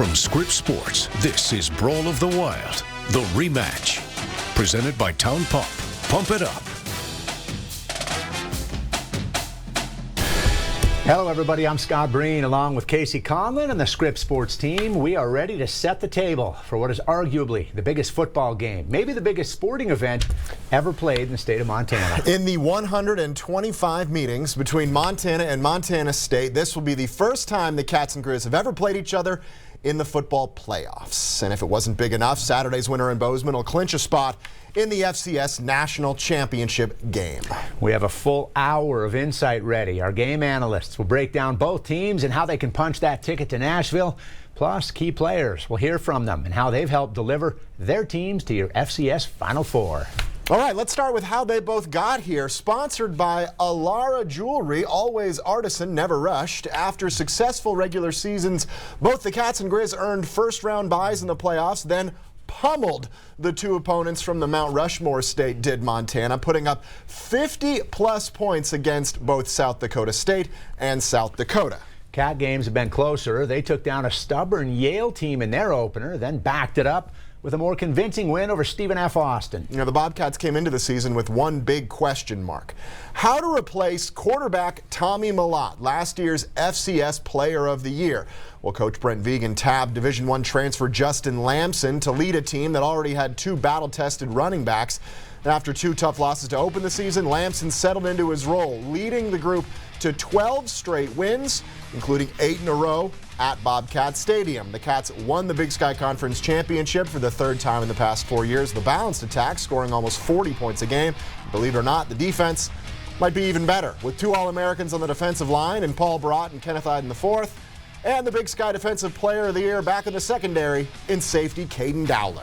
From Scripps Sports, this is Brawl of the Wild, the rematch. Presented by Town Pump. Pump it up. Hello, everybody. I'm Scott Breen, along with Casey Conlon and the Scripps Sports team. We are ready to set the table for what is arguably the biggest football game, maybe the biggest sporting event ever played in the state of Montana. In the 125 meetings between Montana and Montana State, this will be the first time the Cats and Grizz have ever played each other in the football playoffs. And if it wasn't big enough, Saturday's winner in Bozeman will clinch a spot in the FCS National Championship game. We have a full hour of insight ready. Our game analysts will break down both teams and how they can punch that ticket to Nashville. Plus, key players. We'll hear from them and how they've helped deliver their teams to your FCS Final Four. All right, let's start with how they both got here. Sponsored by Alara Jewelry, always artisan, never rushed. After successful regular seasons, both the Cats and Grizz earned first-round byes in the playoffs, then pummeled the two opponents from the Mount Rushmore State, did Montana, putting up 50-plus points against both South Dakota State and South Dakota. Cat games have been closer. They took down a stubborn Yale team in their opener, then backed it up with a more convincing win over Stephen F. Austin. You know, the Bobcats came into the season with one big question mark. How to replace quarterback Tommy Mellott, last year's FCS Player of the Year. Well, Coach Brent Vigen tabbed Division I transfer Justin Lamson to lead a team that already had two battle-tested running backs. After two tough losses to open the season, Lamson settled into his role, leading the group to 12 straight wins, including 8 in a row at Bobcat Stadium. The Cats won the Big Sky Conference Championship for the third time in the past 4 years. The balanced attack, scoring almost 40 points a game. Believe it or not, the defense might be even better, with 2 All-Americans on the defensive line and Paul Brott and Kenneth Iden IV, and the Big Sky Defensive Player of the Year back in the secondary in safety Caden Dowler.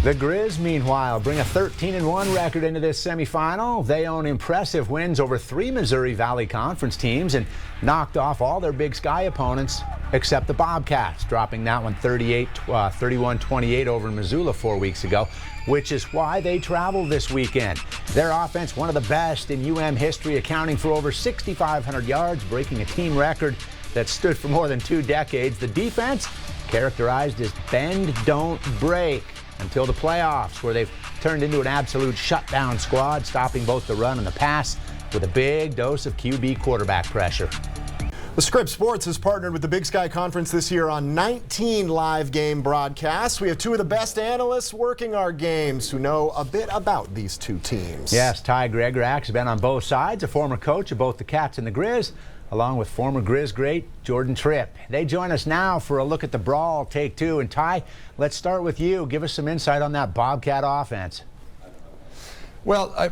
The Grizz, meanwhile, bring a 13-1 record into this semifinal. They own impressive wins over 3 Missouri Valley Conference teams and knocked off all their Big Sky opponents except the Bobcats, dropping that one 31-28 over in Missoula 4 weeks ago, which is why they travel this weekend. Their offense, one of the best in UM history, accounting for over 6,500 yards, breaking a team record that stood for more than 2 decades. The defense, characterized as bend, don't break, until the playoffs, where they've turned into an absolute shutdown squad, stopping both the run and the pass with a big dose of QB quarterback pressure. The Scripps Sports has partnered with the Big Sky Conference this year on 19 live game broadcasts. We have 2 of the best analysts working our games who know a bit about these 2 teams. Yes, Ty Gregorak has been on both sides, a former coach of both the Cats and the Grizz, along with former Grizz great Jordan Tripp. They join us now for a look at the Brawl Take 2. And Ty, let's start with you. Give us some insight on that Bobcat offense. Well,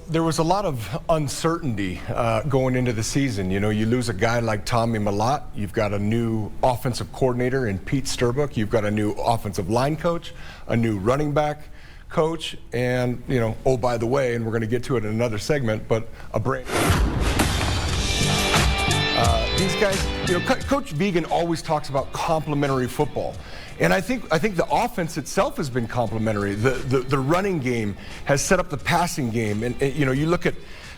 there was a lot of uncertainty going into the season. You know, you lose a guy like Tommy Mellott. You've got a new offensive coordinator in Pete Sturbuck. You've got a new offensive line coach, a new running back coach, and, oh, by the way, and we're going to get to it in another segment, but a brand these guys, Coach Vigen always talks about complementary football. And I think the offense itself has been complementary. The running game has set up the passing game. And you look at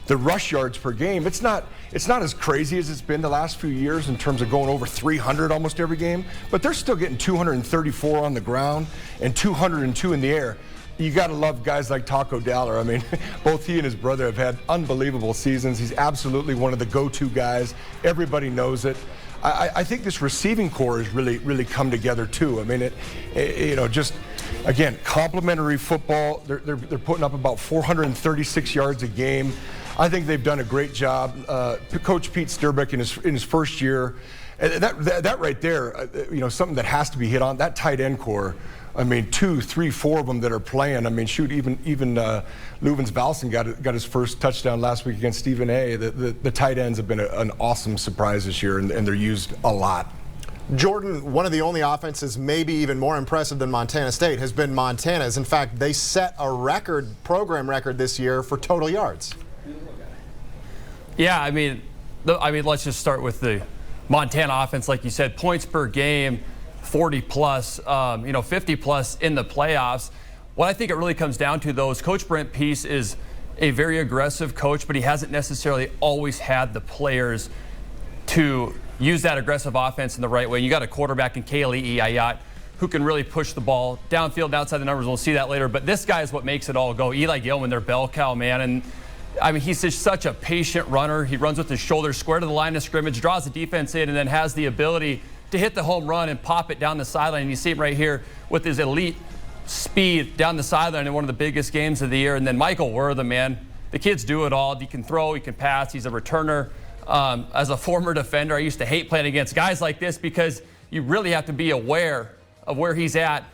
the rush yards per game, it's not as crazy as it's been the last few years in terms of going over 300 almost every game, but they're still getting 234 on the ground and 202 in the air. You got to love guys like Taco Dowler. I mean, both he and his brother have had unbelievable seasons. He's absolutely one of the go-to guys. Everybody knows it. I think this receiving core has really come together too. I mean, just again, complementary football. They're putting up about 436 yards a game. I think they've done a great job. Coach Pete Sturbuck in his first year, that right there, something that has to be hit on. That tight end core. I mean, 2, 3, 4 of them that are playing. I mean, shoot, even Leuven's Valson got his first touchdown last week against Stephen A. The tight ends have been an awesome surprise this year, and they're used a lot. Jordan, one of the only offenses maybe even more impressive than Montana State has been Montana's. In fact, they set a program record this year for total yards. Yeah, I mean, let's just start with the Montana offense. Like you said, points per game, 40 plus, 50 plus in the playoffs. What I think it really comes down to, though, is Coach Brent Peace is a very aggressive coach, but he hasn't necessarily always had the players to, use that aggressive offense in the right way. You got a quarterback in Kaylee Ayat who can really push the ball downfield and outside the numbers. We'll see that later. But this guy is what makes it all go. Eli Gilman, their bell cow, man. And I mean, he's just such a patient runner. He runs with his shoulders square to the line of scrimmage, draws the defense in, and then has the ability to hit the home run and pop it down the sideline. And you see him right here with his elite speed down the sideline in one of the biggest games of the year. And then Michael Wortham, man. The kids do it all. He can throw, he can pass, he's a returner. As a former defender, I used to hate playing against guys like this because you really have to be aware of where he's at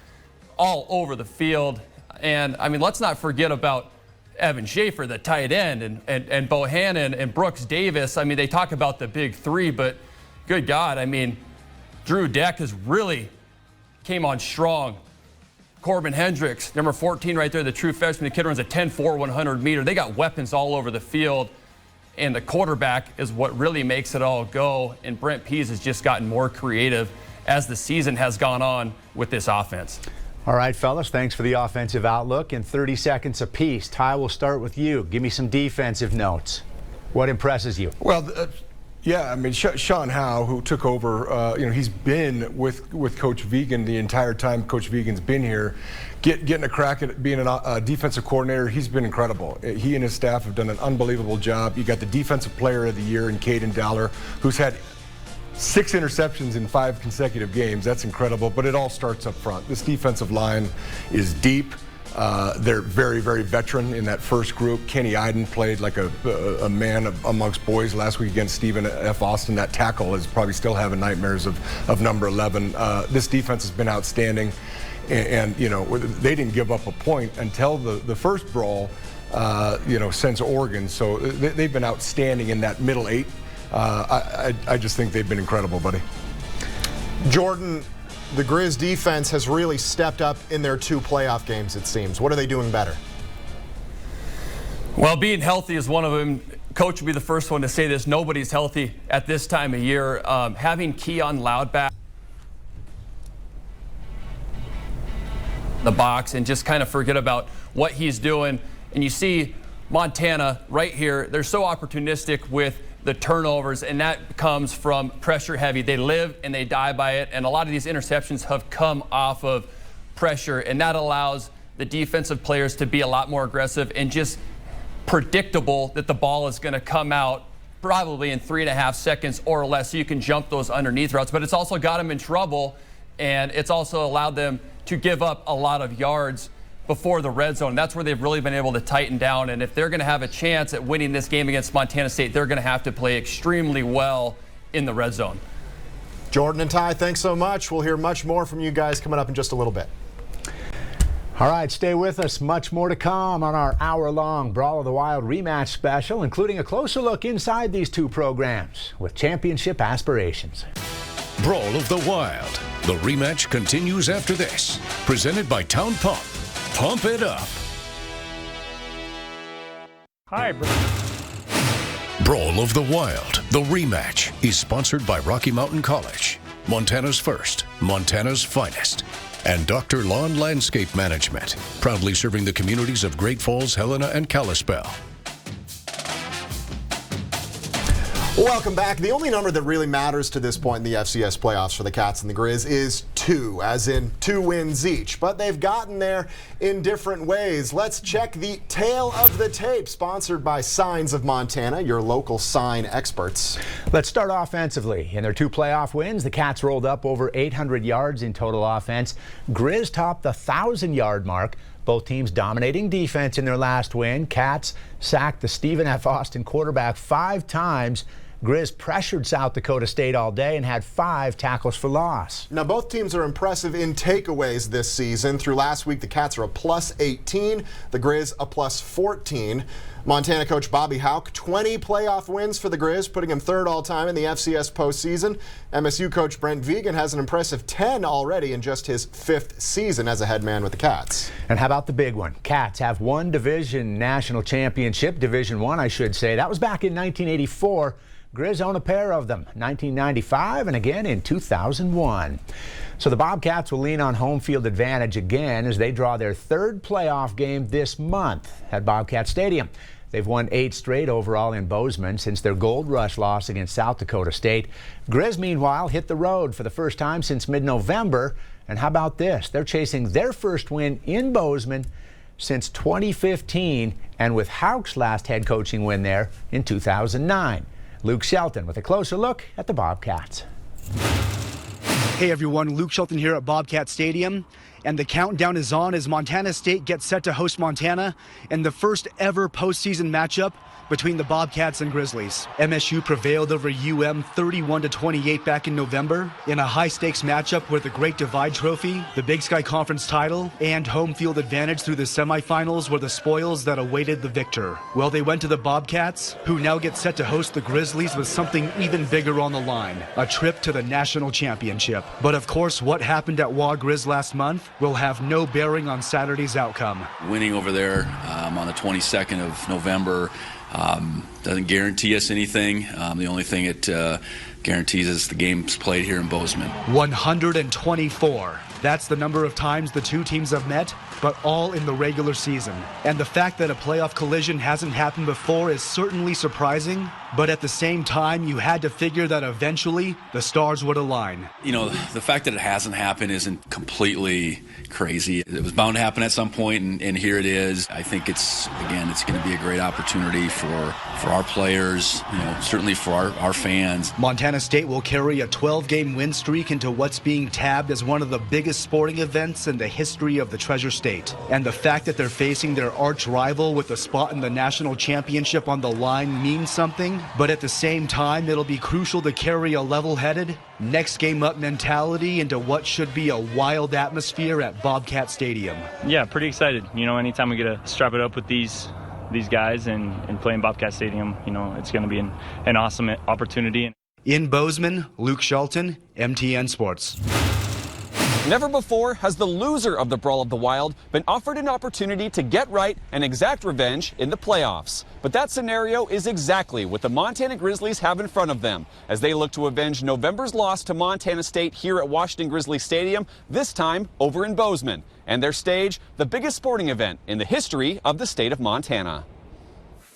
all over the field. And, I mean, let's not forget about Evan Schaefer, the tight end, and Bohannon and Brooks Davis. I mean, they talk about the big three, but good God, I mean, Drew Deck has really came on strong. Corbin Hendricks, number 14 right there, the true freshman. The kid runs a 10.4 100 meter. They got weapons all over the field. And the quarterback is what really makes it all go. And Brent Pease has just gotten more creative as the season has gone on with this offense. All right, fellas, thanks for the offensive outlook. In 30 seconds apiece, Ty, we'll start with you. Give me some defensive notes. What impresses you? Well, yeah, I mean, Sean Howe, who took over, he's been with Coach Vegan the entire time Coach Vegan's been here. Getting a crack at being a defensive coordinator, he's been incredible. He and his staff have done an unbelievable job. You got the defensive player of the year in Caden Dowler, who's had 6 interceptions in 5 consecutive games. That's incredible, but it all starts up front. This defensive line is deep. They're very, very veteran in that first group. Kenny Iden played like a man amongst boys last week against Stephen F. Austin. That tackle is probably still having nightmares of number 11. This defense has been outstanding, and they didn't give up a point until the first brawl, since Oregon. So they've been outstanding in that middle 8. I just think they've been incredible, buddy. Jordan, the Grizz defense has really stepped up in their 2 playoff games, it seems. What are they doing better? Well, being healthy is one of them. Coach will be the first one to say this. Nobody's healthy at this time of year. Having Keon Loudback the box and just kind of forget about what he's doing. And you see Montana right here. They're so opportunistic with the turnovers, and that comes from pressure heavy. They live and they die by it, and a lot of these interceptions have come off of pressure, and that allows the defensive players to be a lot more aggressive and just predictable that the ball is going to come out probably in 3.5 seconds or less, so you can jump those underneath routes. But it's also got them in trouble, and it's also allowed them to give up a lot of yards before the red zone. That's where they've really been able to tighten down. And if they're going to have a chance at winning this game against Montana State, they're going to have to play extremely well in the red zone. Jordan and Ty, thanks so much. We'll hear much more from you guys coming up in just a little bit. All right, stay with us. Much more to come on our hour-long Brawl of the Wild rematch special, including a closer look inside these 2 programs with championship aspirations. Brawl of the Wild. The rematch continues after this. Presented by Town Pump. Pump it up. Hi, Brawl of the Wild, the rematch, is sponsored by Rocky Mountain College, Montana's first, Montana's finest, and Dr. Lawn Landscape Management, proudly serving the communities of Great Falls, Helena, and Kalispell. Welcome back. The only number that really matters to this point in the FCS playoffs for the Cats and the Grizz is 2, as in 2 wins each. But they've gotten there in different ways. Let's check the tail of the tape, sponsored by Signs of Montana, your local sign experts. Let's start offensively. In their 2 playoff wins, the Cats rolled up over 800 yards in total offense. Grizz topped the 1,000-yard mark. Both teams dominating defense in their last win. Cats sacked the Stephen F. Austin quarterback 5 times. Grizz pressured South Dakota State all day and had 5 tackles for loss. Now, both teams are impressive in takeaways this season. Through last week, the Cats are a +18, the Grizz a +14. Montana coach Bobby Hauck, 20 playoff wins for the Grizz, putting him 3rd all-time in the FCS postseason. MSU coach Brent Vegan has an impressive 10 already in just his 5th season as a head man with the Cats. And how about the big one? Cats have 1 division national championship, Division I, I should say. That was back in 1984. Grizz own a pair of them, 1995 and again in 2001. So the Bobcats will lean on home field advantage again as they draw their 3rd playoff game this month at Bobcat Stadium. They've won 8 straight overall in Bozeman since their Gold Rush loss against South Dakota State. Grizz, meanwhile, hit the road for the first time since mid-November. And how about this? They're chasing their first win in Bozeman since 2015, and with Houck's last head coaching win there in 2009. Luke Shelton with a closer look at the Bobcats. Hey everyone, Luke Shelton here at Bobcat Stadium, and the countdown is on as Montana State gets set to host Montana in the first ever postseason matchup between the Bobcats and Grizzlies. MSU prevailed over UM 31-28 back in November in a high-stakes matchup where the Great Divide Trophy, the Big Sky Conference title, and home field advantage through the semifinals were the spoils that awaited the victor. Well, they went to the Bobcats, who now get set to host the Grizzlies with something even bigger on the line, a trip to the national championship. But of course, what happened at Wa Grizz last month will have no bearing on Saturday's outcome. Winning over there on the 22nd of November doesn't guarantee us anything. The only thing it guarantees is the game's played here in Bozeman. 124. That's the number of times the two teams have met, but all in the regular season. And the fact that a playoff collision hasn't happened before is certainly surprising, but at the same time, you had to figure that eventually the stars would align. You know, the fact that it hasn't happened isn't completely crazy. It was bound to happen at some point, and here it is. I think it's going to be a great opportunity for our players, you know, certainly for our fans. Montana State will carry a 12-game win streak into what's being tabbed as one of the biggest sporting events in the history of the Treasure State. And the fact that they're facing their arch rival with a spot in the national championship on the line means something, but at the same time, it'll be crucial to carry a level-headed, next game up mentality into what should be a wild atmosphere at Bobcat Stadium. Yeah, pretty excited. You know, anytime we get to strap it up with these guys and play in Bobcat Stadium, you know, it's going to be an awesome opportunity. In Bozeman, Luke Shelton, MTN Sports. Never before has the loser of the Brawl of the Wild been offered an opportunity to get right and exact revenge in the playoffs. But that scenario is exactly what the Montana Grizzlies have in front of them as they look to avenge November's loss to Montana State here at Washington Grizzly Stadium, this time over in Bozeman. And their stage, the biggest sporting event in the history of the state of Montana.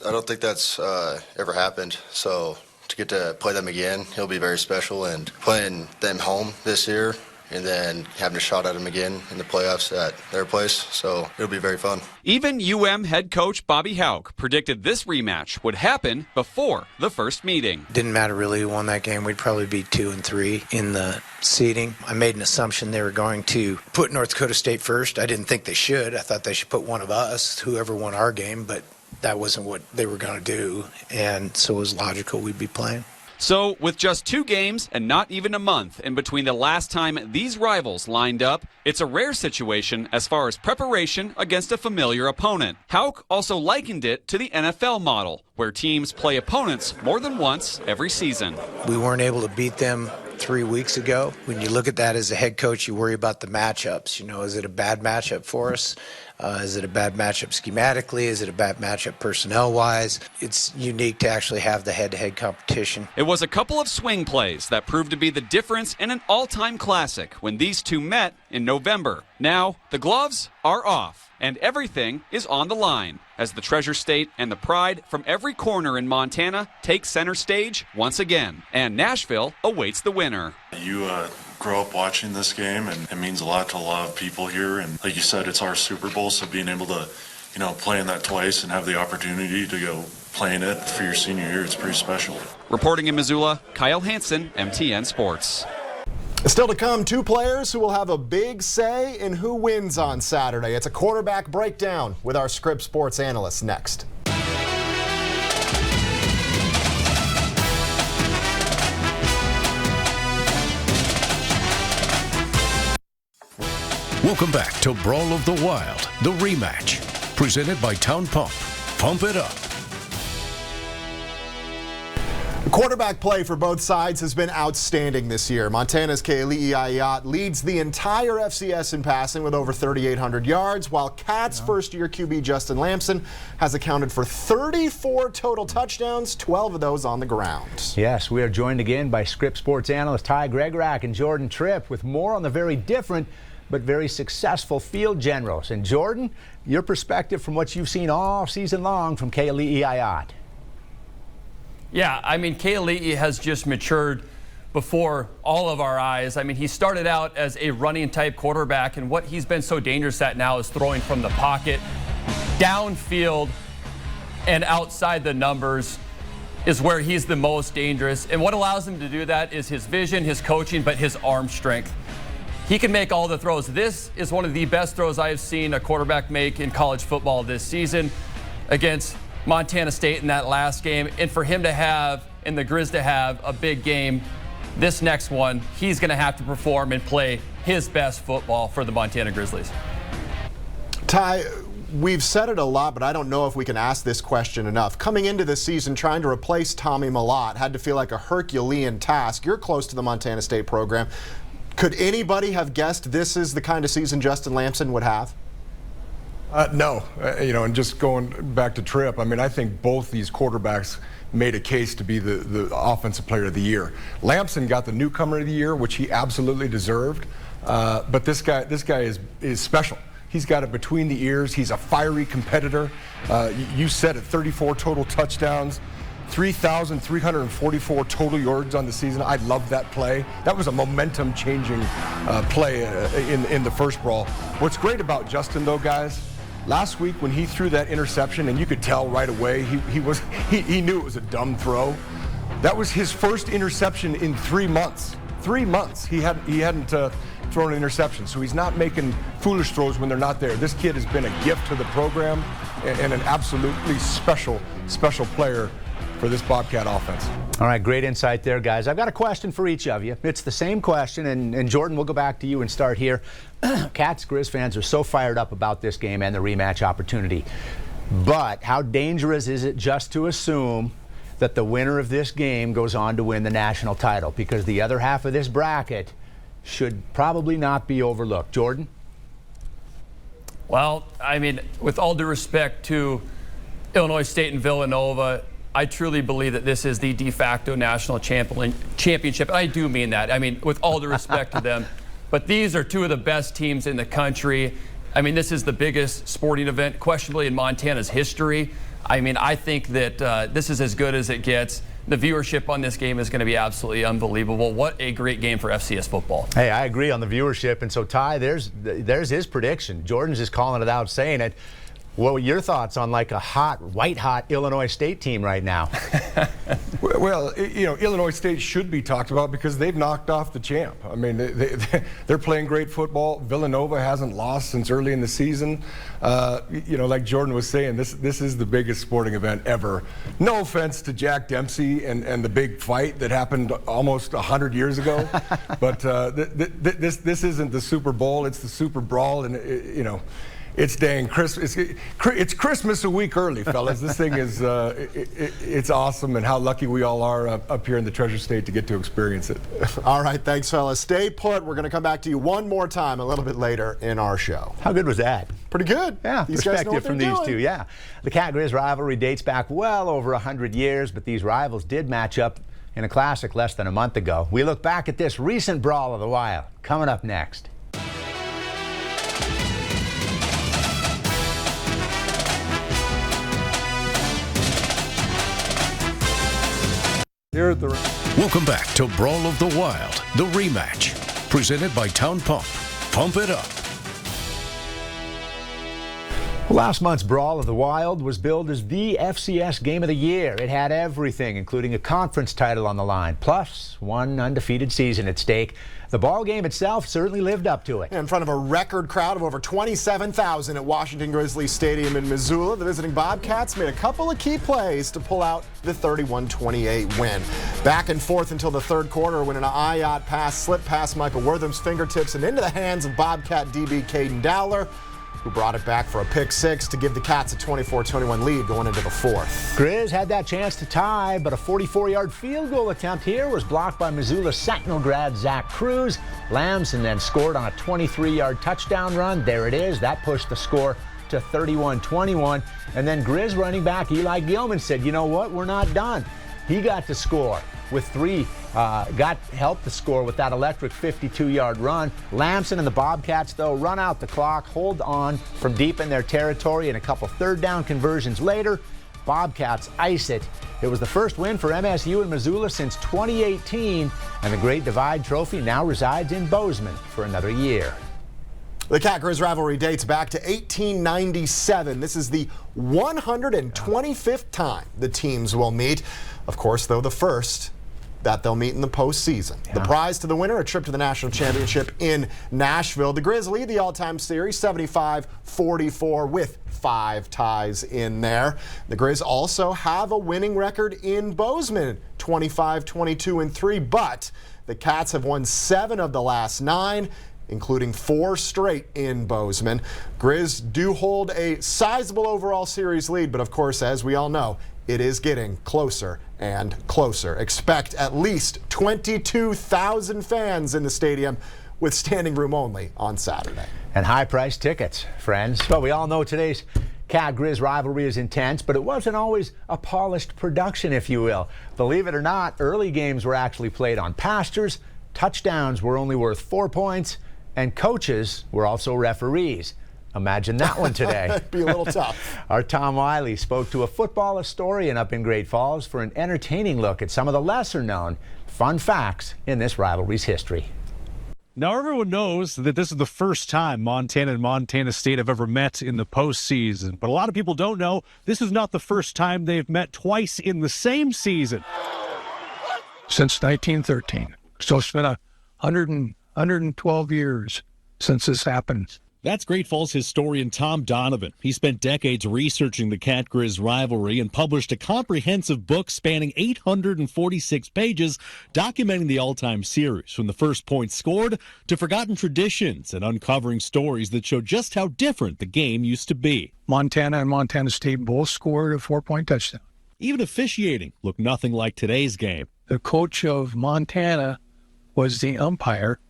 I don't think that's ever happened, so to get to play them again, it'll be very special, and playing them home this year and then having a shot at them again in the playoffs at their place, so it'll be very fun. Even UM head coach Bobby Houck predicted this rematch would happen before the first meeting. Didn't matter really who won that game. We'd probably be 2 and 3 in the seeding. I made an assumption they were going to put North Dakota State first. I didn't think they should. I thought they should put one of us, whoever won our game, but that wasn't what they were going to do, and so it was logical we'd be playing. So, with just 2 games and not even a month in between the last time these rivals lined up, it's a rare situation as far as preparation against a familiar opponent. Houck also likened it to the NFL model, where teams play opponents more than once every season. We weren't able to beat them 3 weeks ago. When you look at that as a head coach, you worry about the matchups. You know, is it a bad matchup for us? Is it a bad matchup schematically? Is it a bad matchup personnel-wise? It's unique to actually have the head-to-head competition. It was a couple of swing plays that proved to be the difference in an all-time classic when these two met in November. Now, the gloves are off, and everything is on the line as the Treasure State and the pride from every corner in Montana take center stage once again. And Nashville awaits the winner. You grow up watching this game, and it means a lot to a lot of people here. And like you said, it's our Super Bowl, so being able to, you know, play in that twice and have the opportunity to go play in it for your senior year, it's pretty special. Reporting in Missoula, Kyle Hansen, MTN Sports. Still to come, 2 players who will have a big say in who wins on Saturday. It's a quarterback breakdown with our Scripps Sports analyst next. Welcome back to Brawl of the Wild, the rematch, presented by Town Pump. Pump it up. Quarterback play for both sides has been outstanding this year. Montana's Keali'i Ayat leads the entire FCS in passing with over 3,800 yards, while Cat's first-year QB Justin Lamson has accounted for 34 total touchdowns, 12 of those on the ground. Yes, we are joined again by Scripps Sports analyst Ty Gregorak and Jordan Tripp with more on the very different but very successful field generals. And Jordan, your perspective from what you've seen all season long from Keali'i Ayat. Yeah, I mean, Keali'i has just matured before all of our eyes. I mean, he started out as a running type quarterback, and what he's been so dangerous at now is throwing from the pocket, downfield, and outside the numbers is where he's the most dangerous. And what allows him to do that is his vision, his coaching, but his arm strength. He can make all the throws. This is one of the best throws I've seen a quarterback make in college football this season against Montana State in that last game. And for him to have, and the Grizz to have, a big game, this next one, he's going to have to perform and play his best football for the Montana Grizzlies. Ty, we've said it a lot, but I don't know if we can ask this question enough. Coming into this season, trying to replace Tommy Mellott had to feel like a Herculean task. You're close to the Montana State program. Could anybody have guessed this is the kind of season Justin Lamson would have? No. And just going back to Tripp, I mean, I think both these quarterbacks made a case to be the offensive player of the year. Lamson got the newcomer of the year, which he absolutely deserved. But this guy is special. He's got it between the ears. He's a fiery competitor. You said it, 34 total touchdowns, 3,344 total yards on the season. I love that play. That was a momentum-changing play in the first brawl. What's great about Justin, though, guys, last week when he threw that interception, and you could tell right away he knew it was a dumb throw. That was his first interception in 3 months. 3 months he hadn't thrown an interception, so he's not making foolish throws when they're not there. This kid has been a gift to the program and an absolutely special player for this Bobcat offense. All right, great insight there, guys. I've got a question for each of you. It's the same question, and Jordan, we'll go back to you and start here. Cats, Grizz fans are so fired up about this game and the rematch opportunity. But how dangerous is it just to assume that the winner of this game goes on to win the national title? Because the other half of this bracket should probably not be overlooked. Jordan? Well, I mean, with all due respect to Illinois State and Villanova, I truly believe that this is the de facto national championship. And I do mean that. I mean, with all due respect to them. But these are two of the best teams in the country. I mean, this is the biggest sporting event, questionably, in Montana's history. I mean, I think that this is as good as it gets. The viewership on this game is going to be absolutely unbelievable. What a great game for FCS football. Hey, I agree on the viewership. And so, Ty, there's his prediction. Jordan's just calling it out, saying it. What were your thoughts on like a white-hot Illinois State team right now? Well, Illinois State should be talked about because they've knocked off the champ. I mean, they're playing great football. Villanova hasn't lost since early in the season. Like Jordan was saying, this is the biggest sporting event ever. No offense to Jack Dempsey and the big fight that happened almost 100 years ago, but this isn't the Super Bowl. It's the Super Brawl, and it's dang Christmas. It's Christmas a week early, fellas. This thing is it's awesome, and how lucky we all are up here in the Treasure State to get to experience it. All right, thanks, fellas. Stay put. We're going to come back to you one more time a little bit later in our show. How good was that? Pretty good. Yeah, these guys know what perspective from they're these doing. two. Yeah, the Cat Grizz rivalry dates back well over 100 years, but these rivals did match up in a classic less than a month ago. We look back at this recent Brawl of the Wild coming up next. Welcome back to Brawl of the Wild, the rematch, presented by Town Pump. Pump it up. Last month's Brawl of the Wild was billed as the FCS Game of the Year. It had everything, including a conference title on the line, plus one undefeated season at stake. The ball game itself certainly lived up to it. In front of a record crowd of over 27,000 at Washington Grizzly Stadium in Missoula, the visiting Bobcats made a couple of key plays to pull out the 31-28 win. Back and forth until the third quarter when an Ayat pass slipped past Michael Wortham's fingertips and into the hands of Bobcat DB Caden Dowler, who brought it back for a pick six to give the Cats a 24-21 lead going into the fourth. Grizz had that chance to tie, but a 44-yard field goal attempt here was blocked by Missoula Sentinel grad Zach Cruz. Lamson then scored on a 23-yard touchdown run. There it is. That pushed the score to 31-21. And then Grizz running back Eli Gilman said, you know what, we're not done. He got to score with helped to score with that electric 52-yard run. Lamson and the Bobcats, though, run out the clock, hold on from deep in their territory, and a couple third down conversions later, Bobcats ice it. It was the first win for MSU in Missoula since 2018, and the Great Divide Trophy now resides in Bozeman for another year. The Cat-Grizz rivalry dates back to 1897. This is the 125th time the teams will meet. Of course, though, the first that they'll meet in the postseason. Yeah. The prize to the winner, a trip to the national championship in Nashville. The Grizzly, the all-time series, 75-44 with 5 ties in there. The Grizz also have a winning record in Bozeman, 25-22-3, but the Cats have won 7 of the last 9, including 4 straight in Bozeman. Grizz do hold a sizable overall series lead, but of course, as we all know, it is getting closer and closer. Expect at least 22,000 fans in the stadium with standing room only on Saturday. And high-priced tickets, friends. Well, we all know today's Cat-Grizz rivalry is intense, but it wasn't always a polished production, if you will. Believe it or not, early games were actually played on pastures, touchdowns were only worth 4 points, and coaches were also referees. Imagine that one today. It'd be a little tough. Our Tom Wiley spoke to a football historian up in Great Falls for an entertaining look at some of the lesser-known fun facts in this rivalry's history. Now, everyone knows that this is the first time Montana and Montana State have ever met in the postseason. But a lot of people don't know this is not the first time they've met twice in the same season. Since 1913. So it's been 112 years since this happened. That's Great Falls historian Tom Donovan. He spent decades researching the Cat-Grizz rivalry and published a comprehensive book spanning 846 pages documenting the all-time series, from the first points scored to forgotten traditions and uncovering stories that show just how different the game used to be. Montana and Montana State both scored a 4-point touchdown. Even officiating looked nothing like today's game. The coach of Montana was the umpire.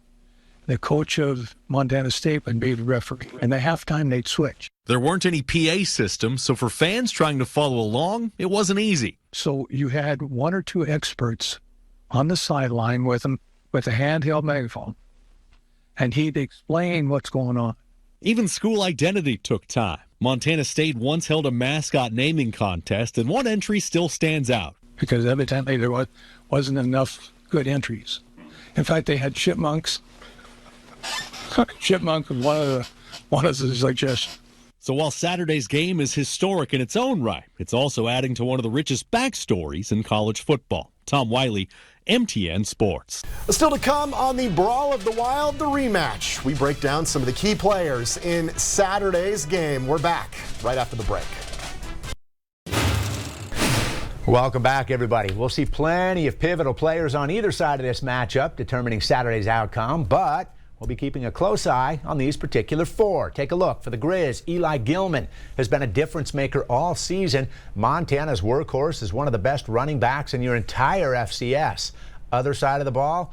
The coach of Montana State would be the referee. And at halftime, they'd switch. There weren't any PA systems, so for fans trying to follow along, it wasn't easy. So you had 1 or 2 experts on the sideline with them with a handheld megaphone, and he'd explain what's going on. Even school identity took time. Montana State once held a mascot naming contest, and one entry still stands out. Because evidently there wasn't enough good entries. In fact, they had chipmunks. Chipmunk was one of the suggestions. So while Saturday's game is historic in its own right, it's also adding to one of the richest backstories in college football. Tom Wiley, MTN Sports. Still to come on the Brawl of the Wild, the rematch. We break down some of the key players in Saturday's game. We're back right after the break. Welcome back, everybody. We'll see plenty of pivotal players on either side of this matchup determining Saturday's outcome, but we'll be keeping a close eye on these particular 4. Take a look. For the Grizz, Eli Gilman has been a difference maker all season. Montana's workhorse is one of the best running backs in your entire FCS. Other side of the ball,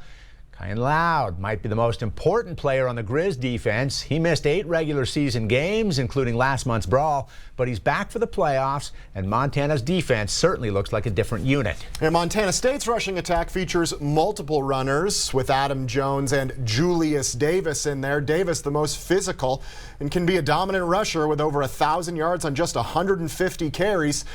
Kyan Loud might be the most important player on the Grizz defense. He missed 8 regular season games, including last month's Brawl, but he's back for the playoffs, and Montana's defense certainly looks like a different unit. And Montana State's rushing attack features multiple runners, with Adam Jones and Julius Davis in there. Davis, the most physical, and can be a dominant rusher with over 1,000 yards on just 150 carries.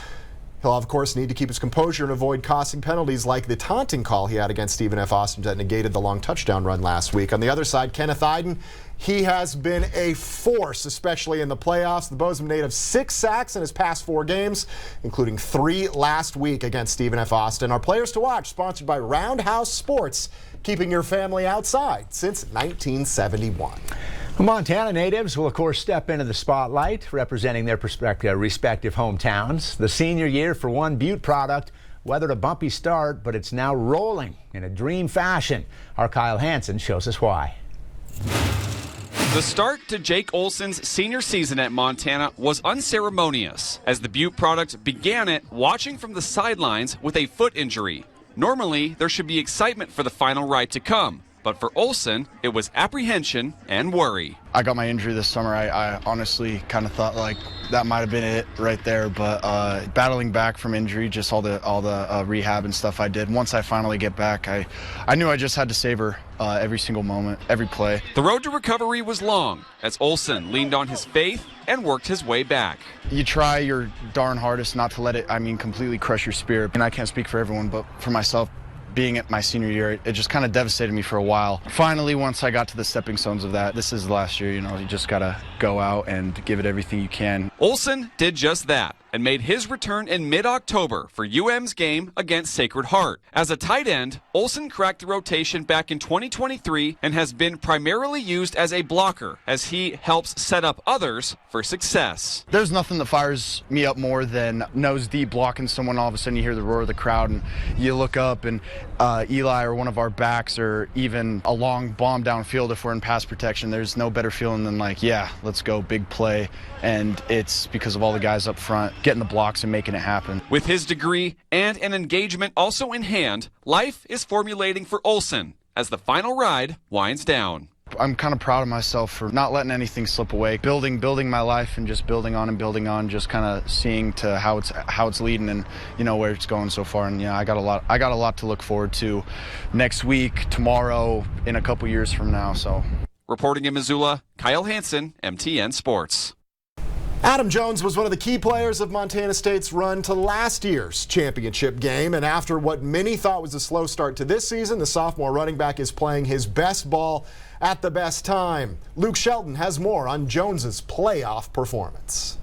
He'll, of course, need to keep his composure and avoid costing penalties like the taunting call he had against Stephen F. Austin that negated the long touchdown run last week. On the other side, Kenneth Iden, he has been a force, especially in the playoffs. The Bozeman native 6 sacks in his past 4 games, including 3 last week against Stephen F. Austin. Our players to watch, sponsored by Roundhouse Sports, keeping your family outside since 1971. Montana natives will, of course, step into the spotlight, representing their respective hometowns. The senior year for one Butte product weathered a bumpy start, but it's now rolling in a dream fashion. Our Kyle Hansen shows us why. The start to Jake Olson's senior season at Montana was unceremonious, as the Butte product began it watching from the sidelines with a foot injury. Normally, there should be excitement for the final ride to come, but for Olsen, it was apprehension and worry. I got my injury this summer. I honestly kind of thought like that might have been it right there, but battling back from injury, just all the rehab and stuff I did. Once I finally get back, I knew I just had to savor every single moment, every play. The road to recovery was long as Olsen leaned on his faith and worked his way back. You try your darn hardest not to let it, completely crush your spirit. And I can't speak for everyone, but for myself, being at my senior year, it just kind of devastated me for a while. Finally, once I got to the stepping stones of that, this is the last year, you just gotta go out and give it everything you can. Olsen did just that and made his return in mid-October for UM's game against Sacred Heart. As a tight end, Olsen cracked the rotation back in 2023 and has been primarily used as a blocker as he helps set up others for success. There's nothing that fires me up more than nose deep blocking someone. All of a sudden you hear the roar of the crowd and you look up and Eli or one of our backs or even a long bomb downfield if we're in pass protection. There's no better feeling than like, yeah, let's go, big play. And it's because of all the guys up front getting the blocks and making it happen. With his degree and an engagement also in hand, life is formulating for Olsen as the final ride winds down. I'm kind of proud of myself for not letting anything slip away, building my life and just building on, just kind of seeing to how it's leading and where it's going so far. And I got a lot to look forward to next week, tomorrow, in a couple years from now. So, reporting in Missoula, Kyle Hansen, MTN Sports. Adam Jones was one of the key players of Montana State's run to last year's championship game, and after what many thought was a slow start to this season, the sophomore running back is playing his best ball at the best time. Luke Shelton has more on Jones's playoff performance.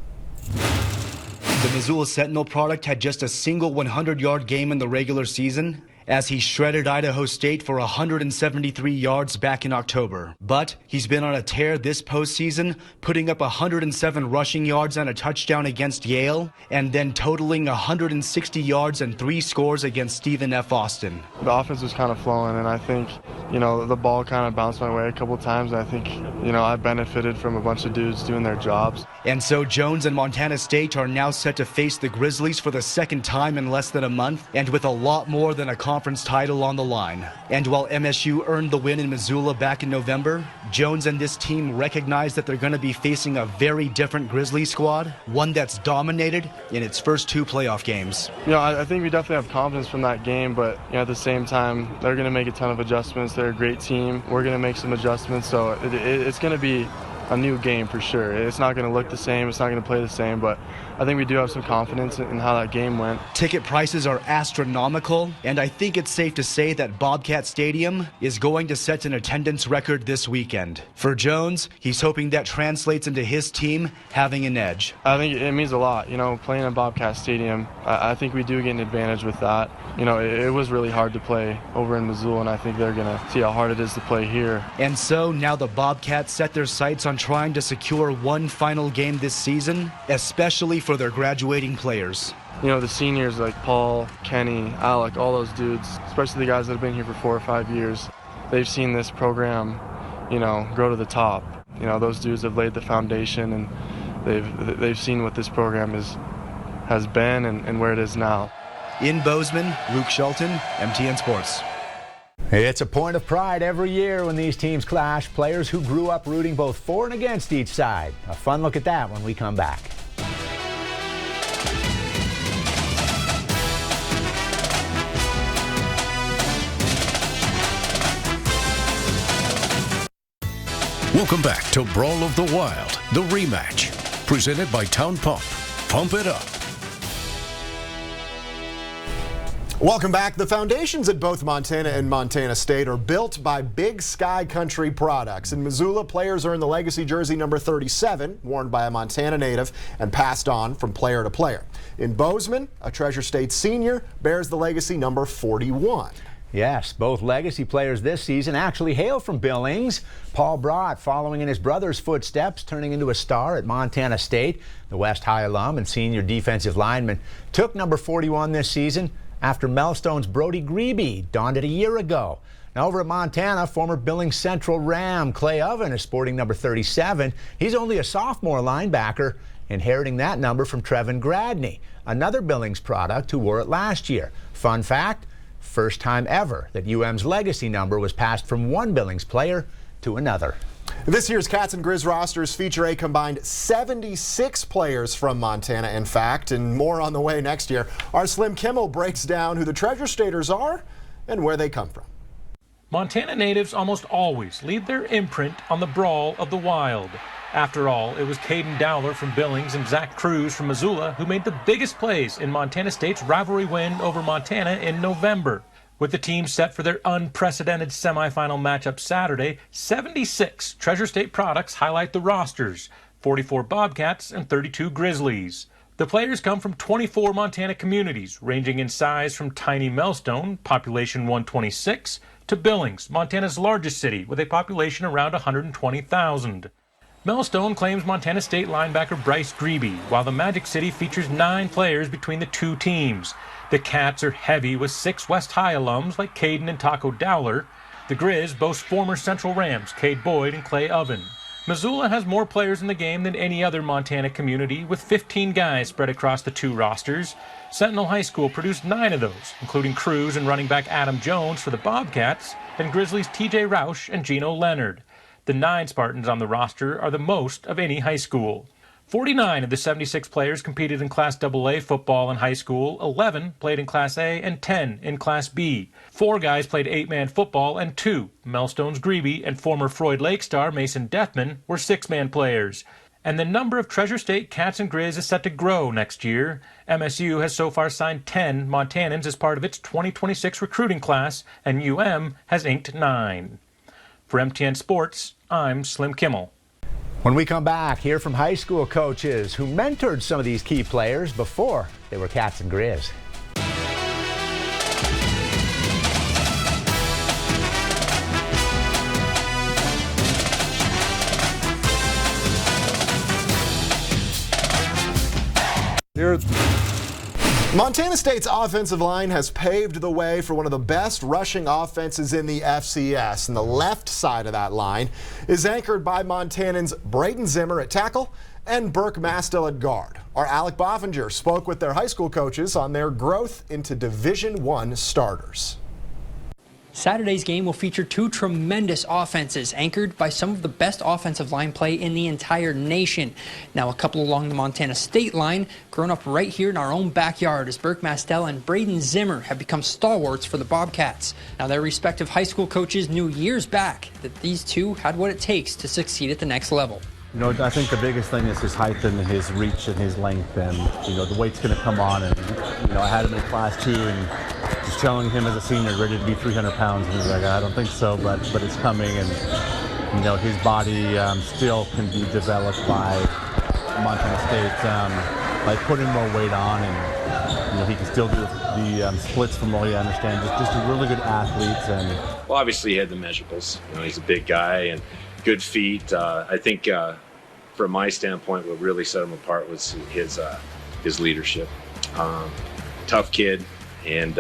The Missoula Sentinel product had just a single 100-yard game in the regular season as he shredded Idaho State for 173 yards back in October. But he's been on a tear this postseason, putting up 107 rushing yards and a touchdown against Yale, and then totaling 160 yards and 3 scores against Stephen F. Austin. The offense was kind of flowing, and I think, the ball kind of bounced my way a couple times. I think, I benefited from a bunch of dudes doing their jobs. And so Jones and Montana State are now set to face the Grizzlies for the second time in less than a month, and with a lot more than a conference title on the line. And while MSU earned the win in Missoula back in November, Jones and this team recognize that they're going to be facing a very different Grizzly squad, one that's dominated in its first 2 playoff games. I think we definitely have confidence from that game, but at the same time, they're going to make a ton of adjustments. They're a great team. We're going to make some adjustments, so it's going to be a new game for sure. It's not going to look the same. It's not going to play the same, but I think we do have some confidence in how that game went. Ticket prices are astronomical, and I think it's safe to say that Bobcat Stadium is going to set an attendance record this weekend. For Jones, he's hoping that translates into his team having an edge. I think it means a lot, playing in Bobcat Stadium. I think we do get an advantage with that. It was really hard to play over in Missoula, and I think they're going to see how hard it is to play here. And so now the Bobcats set their sights on trying to secure one final game this season, especially for their graduating players. The seniors like Paul, Kenny, Alec, all those dudes, especially the guys that have been here for 4 or 5 years, they've seen this program, grow to the top. Those dudes have laid the foundation, and they've seen what this program has been and where it is now. In Bozeman, Luke Shelton, MTN Sports. It's a point of pride every year when these teams clash. Players who grew up rooting both for and against each side. A fun look at that when we come back. Welcome back to Brawl of the Wild, the rematch. Presented by Town Pump. Pump it up. Welcome back. The foundations at both Montana and Montana State are built by Big Sky Country products. In Missoula, players earn the legacy jersey number 37, worn by a Montana native and passed on from player to player. In Bozeman, a Treasure State senior bears the legacy number 41. Yes, both legacy players this season actually hail from Billings. Paul Brott, following in his brother's footsteps, turning into a star at Montana State. The West High alum and senior defensive lineman took number 41 this season after Melstone's Brody Grebe donned it a year ago. Now over at Montana, former Billings Central Ram Clay Oven is sporting number 37. He's only a sophomore linebacker, inheriting that number from Trevin Gradney, another Billings product who wore it last year. Fun fact, First time ever that UM's legacy number was passed from one Billings player to another. This year's Cats and Grizz rosters feature a combined 76 players from Montana, in fact, and more on the way next year. Our Slim Kimmel breaks down who the Treasure Staters are and where they come from. Montana natives almost always leave their imprint on the Brawl of the Wild. After all, it was Caden Dowler from Billings and Zach Cruz from Missoula who made the biggest plays in Montana State's rivalry win over Montana in November. With the team set for their unprecedented semifinal matchup Saturday, 76 Treasure State products highlight the rosters, 44 Bobcats and 32 Grizzlies. The players come from 24 Montana communities, ranging in size from tiny Melstone, population 126, to Billings, Montana's largest city, with a population around 120,000. Melstone claims Montana State linebacker Bryce Grebe, while the Magic City features 9 players between the two teams. The Cats are heavy with 6 West High alums like Caden and Taco Dowler. The Grizz boast former Central Rams Cade Boyd and Clay Oven. Missoula has more players in the game than any other Montana community, with 15 guys spread across the two rosters. Sentinel High School produced 9 of those, including Cruz and running back Adam Jones for the Bobcats, and Grizzlies TJ Roush and Gino Leonard. The 9 Spartans on the roster are the most of any high school. 49 of the 76 players competed in Class AA football in high school, 11 played in Class A, and 10 in Class B. 4 guys played 8-man football, and 2, Melstone's Grebe and former Floyd Lake star Mason Deathman, were 6-man players. And the number of Treasure State Cats and Grizz is set to grow next year. MSU has so far signed 10 Montanans as part of its 2026 recruiting class, and UM has inked 9. For MTN Sports, I'm Slim Kimmel. When we come back, hear from high school coaches who mentored some of these key players before they were Cats and Grizz. Montana State's offensive line has paved the way for one of the best rushing offenses in the FCS. And the left side of that line is anchored by Montanans Braden Zimmer at tackle and Burke Mastel at guard. Our Alec Boffinger spoke with their high school coaches on their growth into Division I starters. Saturday's game will feature 2 tremendous offenses anchored by some of the best offensive line play in the entire nation. Now a couple along the Montana State line, grown up right here in our own backyard as Burke Mastel and Braden Zimmer have become stalwarts for the Bobcats. Now their respective high school coaches knew years back that these two had what it takes to succeed at the next level. You know, I think the biggest thing is his height and his reach and his length, and you know the weight's going to come on. And you know, I had him in Class 2 and just telling him as a senior, ready to be 300 pounds, and he's like, I don't think so, but it's coming. And you know, his body still can be developed by Montana State by putting more weight on, and you know, he can still do the splits from what I understand. Just a really good athlete. And well, obviously he had the measurables. You know, he's a big guy and good feet. I think from my standpoint, what really set him apart was his leadership. Tough kid, and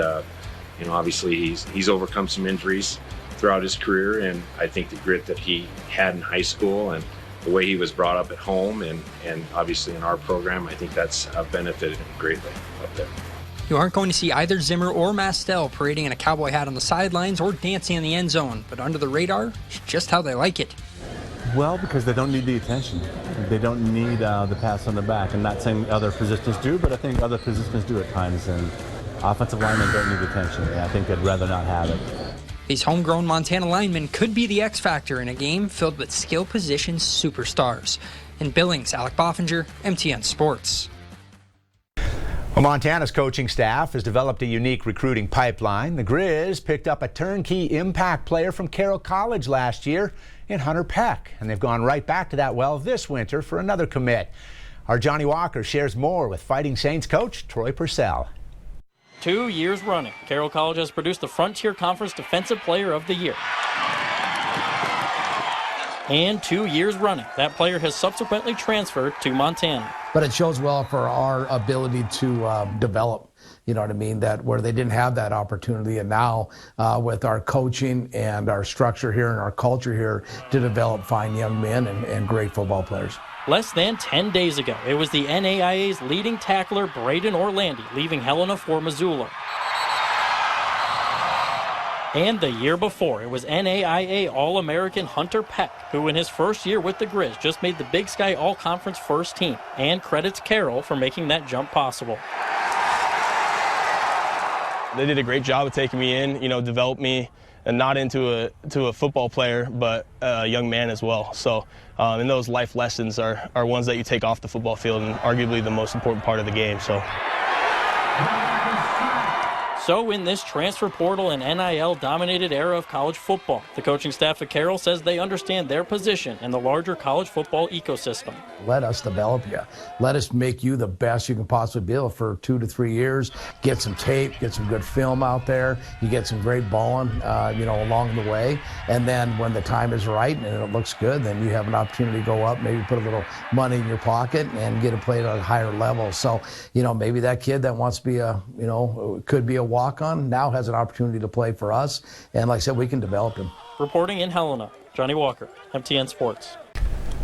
you know, obviously he's overcome some injuries throughout his career, and I think the grit that he had in high school and the way he was brought up at home and obviously in our program, I think that's benefited him greatly up there. You aren't going to see either Zimmer or Mastel parading in a cowboy hat on the sidelines or dancing in the end zone, but under the radar, it's just how they like it. well, because they don't need the attention. They don't need the pass on the back. I'm not saying other positions do, but I think other positions do at times, and offensive linemen don't need attention. I think they'd rather not have it. These homegrown Montana linemen could be the X factor in a game filled with skill position superstars. In Billings, Alec Boffinger, MTN Sports. Well, Montana's coaching staff has developed a unique recruiting pipeline. The Grizz picked up a turnkey impact player from Carroll College last year in Hunter Peck, and they've gone right back to that well this winter for another commit. Our Johnny Walker shares more with Fighting Saints coach Troy Purcell. 2 years running, Carroll College has produced the Frontier Conference Defensive Player of the Year. And 2 years running, that player has subsequently transferred to Montana. But it shows well for our ability to develop, you know what I mean, that where they didn't have that opportunity. And now with our coaching and our structure here and our culture here to develop fine young men and great football players. Less than 10 days ago, it was the NAIA's leading tackler, Braden Orlandi, leaving Helena for Missoula. And the year before, it was NAIA All-American Hunter Peck, who in his first year with the Grizz just made the Big Sky All-Conference first team, and credits Carroll for making that jump possible. They did a great job of taking me in, developed me and not into a football player, but a young man as well. So, and those life lessons are ones that you take off the football field and arguably the most important part of the game. So in this transfer portal and NIL-dominated era of college football, the coaching staff at Carroll says they understand their position in the larger college football ecosystem. Let us develop you. Let us make you the best you can possibly be for 2 to 3 years. Get some tape, get some good film out there. You get some great balling, along the way. And then when the time is right and it looks good, then you have an opportunity to go up, maybe put a little money in your pocket and get to play at a higher level. So, maybe that kid that wants to be could be a walk-on now has an opportunity to play for us. And like I said, we can develop him. Reporting in Helena, Johnny Walker, MTN Sports.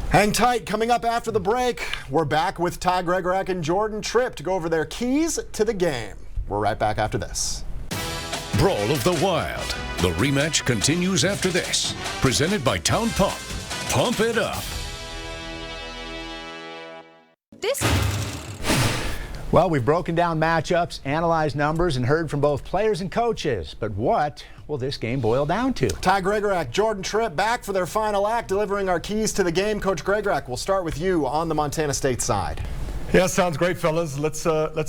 Hang tight. Coming up after the break, we're back with Ty Gregorak and Jordan Tripp to go over their keys to the game. We're right back after this. Brawl of the Wild. The rematch continues after this. Presented by Town Pump. Pump it up. Well, we've broken down matchups, analyzed numbers, and heard from both players and coaches. But what will this game boil down to? Ty Gregorak, Jordan Tripp back for their final act, delivering our keys to the game. Coach Gregorak, we'll start with you on the Montana State side. Yeah, sounds great, fellas. Let's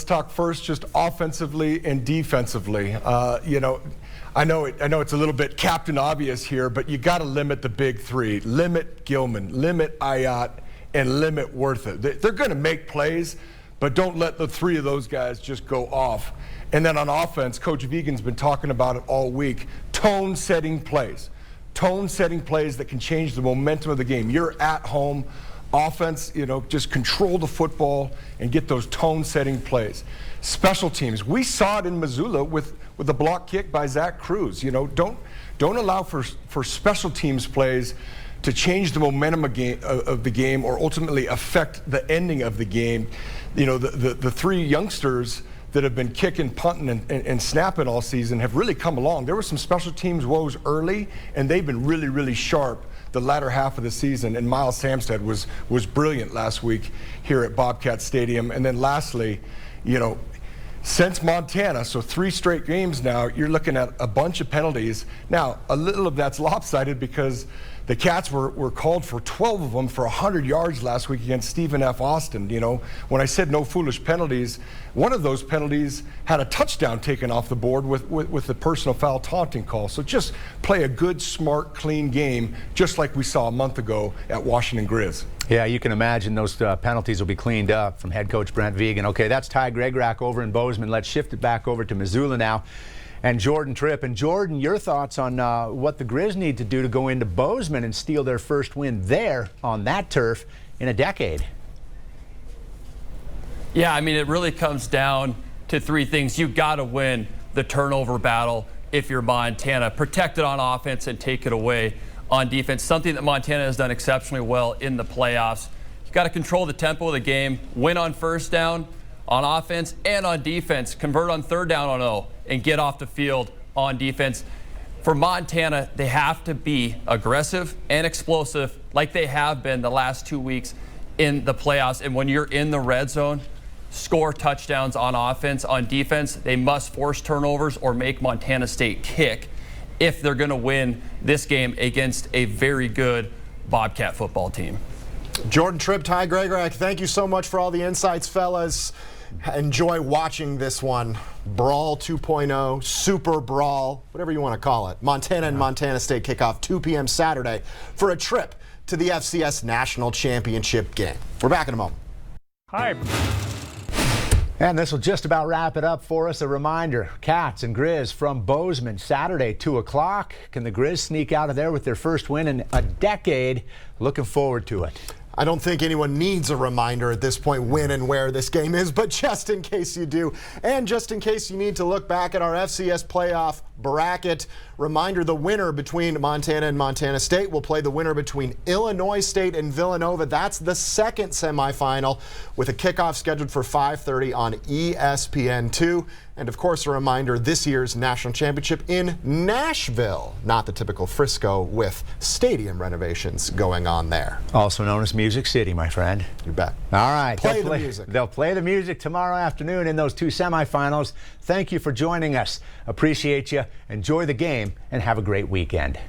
talk first just offensively and defensively. I know it's a little bit Captain Obvious here, but you got to limit the big three. Limit Gilman, limit Ayat, and limit Wortha. They're going to make plays, but don't let the three of those guys just go off. And then on offense, Coach Vigen's been talking about it all week. Tone-setting plays. Tone-setting plays that can change the momentum of the game. You're at home. Offense, just control the football and get those tone-setting plays. Special teams. We saw it in Missoula with the block kick by Zach Cruz. Don't allow for special teams plays to change the momentum of the game or ultimately affect the ending of the game. The three youngsters that have been kicking, punting, and snapping all season have really come along. There were some special teams woes early, and they've been really, really sharp the latter half of the season. And Miles Samstead was brilliant last week here at Bobcat Stadium. And then lastly, since Montana, so 3 straight games now, you're looking at a bunch of penalties. Now, a little of that's lopsided because the Cats were called for 12 of them for 100 yards last week against Stephen F. Austin. When I said no foolish penalties, one of those penalties had a touchdown taken off the board with the personal foul taunting call. So just play a good, smart, clean game, just like we saw a month ago at Washington Grizz. Yeah, you can imagine those penalties will be cleaned up from head coach Brent Vigen. Okay, that's Ty Gregorak over in Bozeman. Let's shift it back over to Missoula now. And Jordan Tripp. And Jordan, your thoughts on what the Grizz need to do to go into Bozeman and steal their first win there on that turf in a decade? Yeah, it really comes down to 3 things. You've got to win the turnover battle if you're Montana. Protect it on offense and take it away on defense, something that Montana has done exceptionally well in the playoffs. You've got to control the tempo of the game, win on first down, on offense and on defense, convert on third down on 0, and get off the field on defense. For Montana, they have to be aggressive and explosive like they have been the last 2 weeks in the playoffs. And when you're in the red zone, score touchdowns on offense. On defense, they must force turnovers or make Montana State kick if they're going to win this game against a very good Bobcat football team. Jordan Tripp, Ty Gregorak, thank you so much for all the insights, fellas. Enjoy watching this one. Brawl 2.0, Super Brawl, whatever you want to call it. Montana and Montana State kick off 2 p.m. Saturday for a trip to the FCS National Championship game. We're back in a moment. Hi. And this will just about wrap it up for us. A reminder, Cats and Grizz from Bozeman, Saturday, 2 o'clock. Can the Grizz sneak out of there with their first win in a decade? Looking forward to it. I don't think anyone needs a reminder at this point when and where this game is, but just in case you do, and just in case you need to look back at our FCS playoff bracket, reminder, the winner between Montana and Montana State will play the winner between Illinois State and Villanova. That's the second semifinal with a kickoff scheduled for 5:30 on ESPN2. And of course, a reminder, this year's national championship in Nashville, not the typical Frisco, with stadium renovations going on there. Also known as Music City, my friend. You bet. All right. Play the music. They'll play the music tomorrow afternoon in those 2 semifinals. Thank you for joining us. Appreciate you. Enjoy the game and have a great weekend.